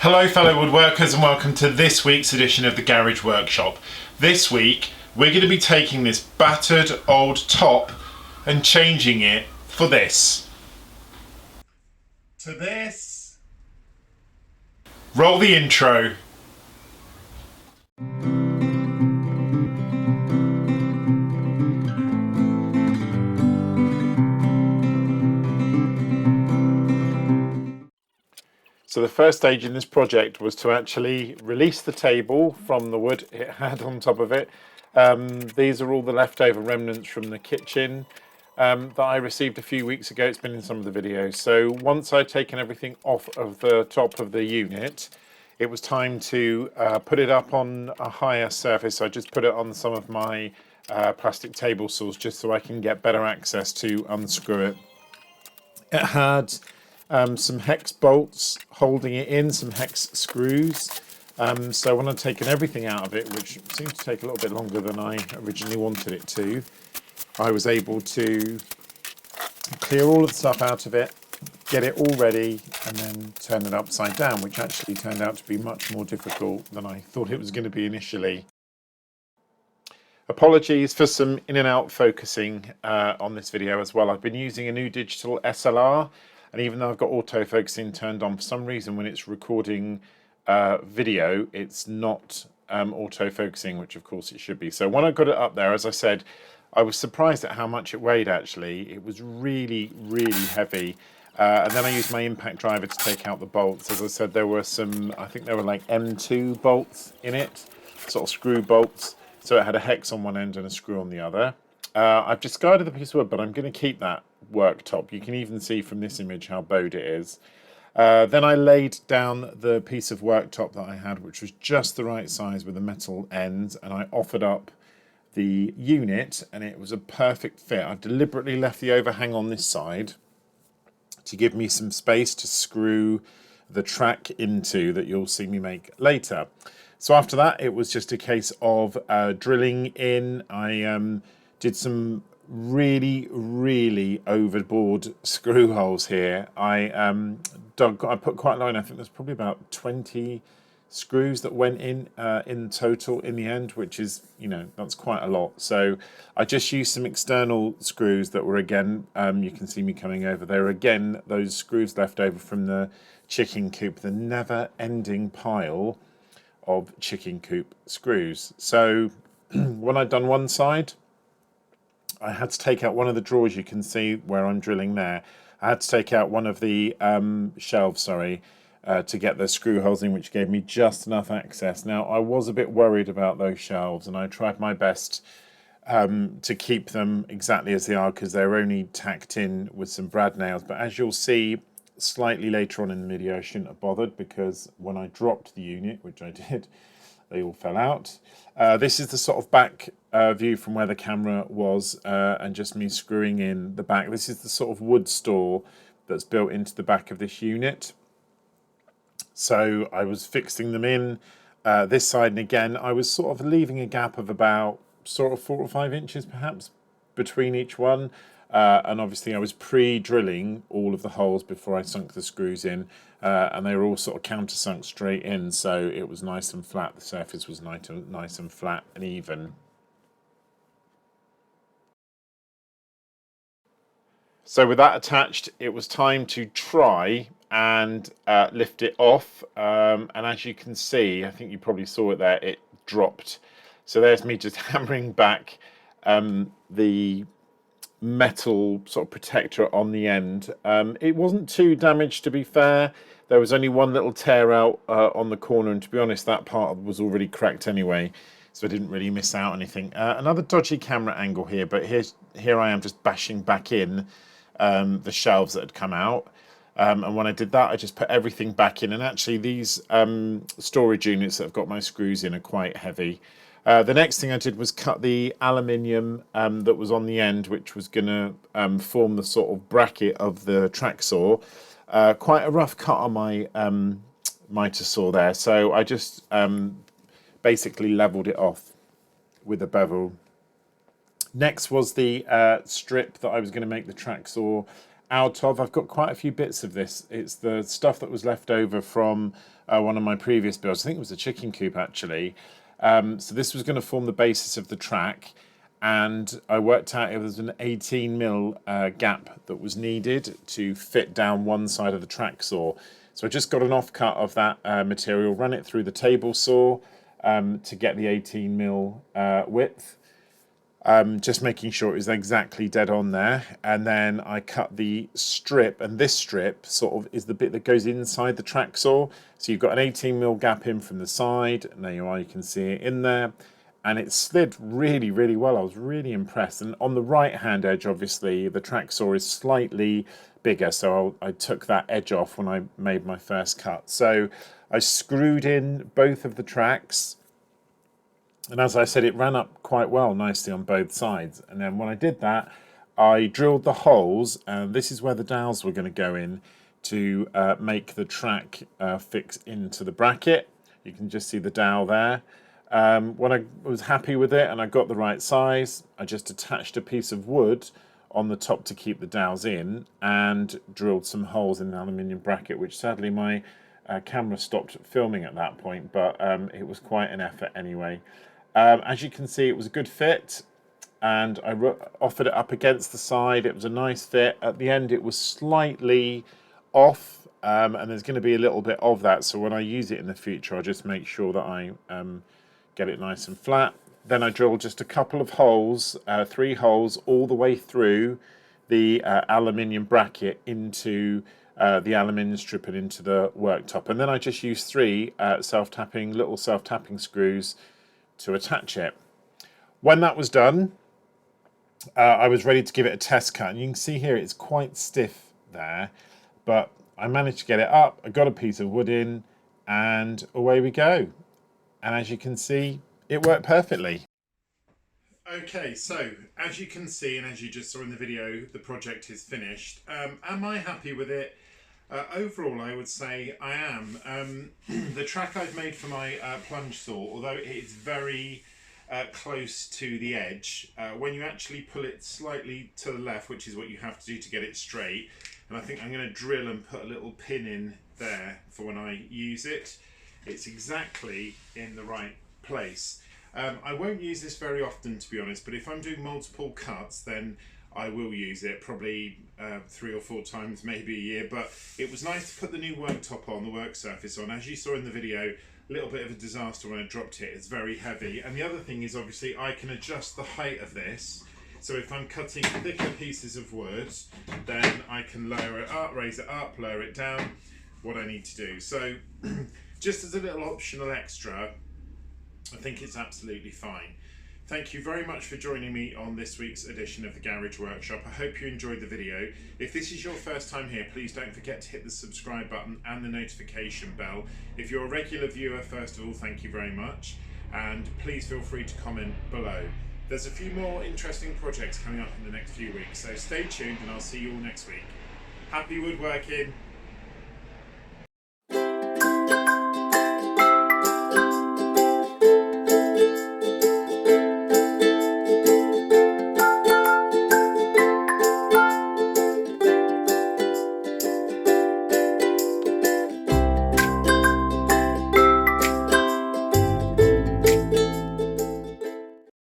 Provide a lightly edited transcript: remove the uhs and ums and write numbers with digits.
Hello fellow woodworkers and welcome to this week's edition of the Garage Workshop. This week we're going to be taking this battered old top and changing it for this. To this. Roll the intro. So the first stage in this project was to actually release the table from the wood it had on top of it. These are all the leftover remnants from the kitchen that I received a few weeks ago. It's been in some of the videos. So once I'd taken everything off of the top of the unit, it was time to put it up on a higher surface. I just put it on some of my plastic table saws just so I can get better access to unscrew it. It had some hex bolts holding it in, some hex screws. So when I'd taken everything out of it, which seemed to take a little bit longer than I originally wanted it to, I was able to clear all of the stuff out of it, get it all ready, and then turn it upside down, which actually turned out to be much more difficult than I thought it was going to be initially. Apologies for some in and out focusing on this video as well. I've been using a new digital SLR, and even though I've got autofocusing turned on, for some reason when it's recording video, it's not autofocusing, which of course it should be. So when I got it up there, as I said, I was surprised at how much it weighed actually. It was really, really heavy. And then I used my impact driver to take out the bolts. As I said, there were some, I think there were like M2 bolts in it, sort of screw bolts. So it had a hex on one end and a screw on the other. I've discarded the piece of wood, but I'm going to keep that worktop. You can even see from this image how bowed it is. Then I laid down the piece of worktop that I had, which was just the right size with the metal ends, and I offered up the unit, and it was a perfect fit. I've deliberately left the overhang on this side to give me some space to screw the track into that you'll see me make later. So after that, it was just a case of drilling in. I did some really overboard screw holes here. I put quite a line. I think there's probably about 20 screws that went in total in the end, which is, you know, that's quite a lot. So I just used some external screws that were again, you can see me coming over. They were again those screws left over from the chicken coop, the never-ending pile of chicken coop screws. So when I'd done one side, I had to take out one of the drawers. You can see where I'm drilling there. I had to take out one of the shelves, to get the screw holes in, which gave me just enough access. Now, I was a bit worried about those shelves, and I tried my best to keep them exactly as they are, because they're only tacked in with some brad nails. But as you'll see slightly later on in the video, I shouldn't have bothered, because when I dropped the unit, which I did, they all fell out. This is the sort of back view from where the camera was, and just me screwing in the back. This is the sort of wood store that's built into the back of this unit. So I was fixing them in this side, and again I was sort of leaving a gap of about sort of 4 or 5 inches perhaps between each one. And obviously I was pre-drilling all of the holes before I sunk the screws in, and they were all sort of countersunk straight in, so it was nice and flat. The surface was nice and flat and even. So with that attached, it was time to try and lift it off. And as you can see, I think you probably saw it there, it dropped. So there's me just hammering back the metal sort of protector on the end. It wasn't too damaged, to be fair. There was only one little tear out on the corner, and to be honest, that part was already cracked anyway, so I didn't really miss out anything. Another dodgy camera angle here, but here I am just bashing back in the shelves that had come out. And when I did that, I just put everything back in, and actually these storage units that have got my screws in are quite heavy. The next thing I did was cut the aluminium that was on the end, which was going to form the sort of bracket of the track saw. Quite a rough cut on my miter saw there, so I just basically leveled it off with a bevel. Next was the strip that I was going to make the track saw out of. I've got quite a few bits of this. It's the stuff that was left over from one of my previous builds. I think it was a chicken coop actually. So this was going to form the basis of the track, and I worked out it was an 18mm gap that was needed to fit down one side of the track saw. So I just got an offcut of that material, ran it through the table saw to get the 18mm width. Just making sure it was exactly dead on there, and then I cut the strip, and this strip sort of is the bit that goes inside the track saw. So you've got an 18mm gap in from the side, and there you are, you can see it in there, and it slid really, really well. I was really impressed. And on the right hand edge, obviously the track saw is slightly bigger, so I took that edge off when I made my first cut. So I screwed in both of the tracks, and as I said, it ran up quite well, nicely on both sides. And then when I did that, I drilled the holes, and this is where the dowels were going to go in to make the track fix into the bracket. You can just see the dowel there. When I was happy with it and I got the right size, I just attached a piece of wood on the top to keep the dowels in, and drilled some holes in the aluminium bracket, which sadly my camera stopped filming at that point, but it was quite an effort anyway. As you can see, it was a good fit, and I offered it up against the side. It was a nice fit. At the end, it was slightly off, and there's going to be a little bit of that, so when I use it in the future, I'll just make sure that I get it nice and flat. Then I drilled just a couple of holes, 3 holes all the way through the aluminium bracket into the aluminium strip and into the worktop, and then I just used 3 little self-tapping screws to attach it. When that was done, I was ready to give it a test cut, and you can see here it's quite stiff there, but I managed to get it up. I got a piece of wood in, and away we go. And as you can see, it worked perfectly. Okay, so as you can see, and as you just saw in the video, the project is finished. Am I happy with it? Overall, I would say I am. The track I've made for my plunge saw, although it is very close to the edge, when you actually pull it slightly to the left, which is what you have to do to get it straight, and I think I'm going to drill and put a little pin in there for when I use it, it's exactly in the right place. I won't use this very often, to be honest, but if I'm doing multiple cuts, then I will use it probably 3 or 4 times, maybe a year. But it was nice to put the new worktop on, the work surface on. As you saw in the video, a little bit of a disaster when I dropped it. It's very heavy. And the other thing is, obviously, I can adjust the height of this. So if I'm cutting thicker pieces of wood, then I can lower it up, raise it up, lower it down, what I need to do. So just as a little optional extra, I think it's absolutely fine. Thank you very much for joining me on this week's edition of the Garage Workshop. I hope you enjoyed the video. If this is your first time here, please don't forget to hit the subscribe button and the notification bell. If you're a regular viewer, first of all, thank you very much. And please feel free to comment below. There's a few more interesting projects coming up in the next few weeks, so stay tuned and I'll see you all next week. Happy woodworking!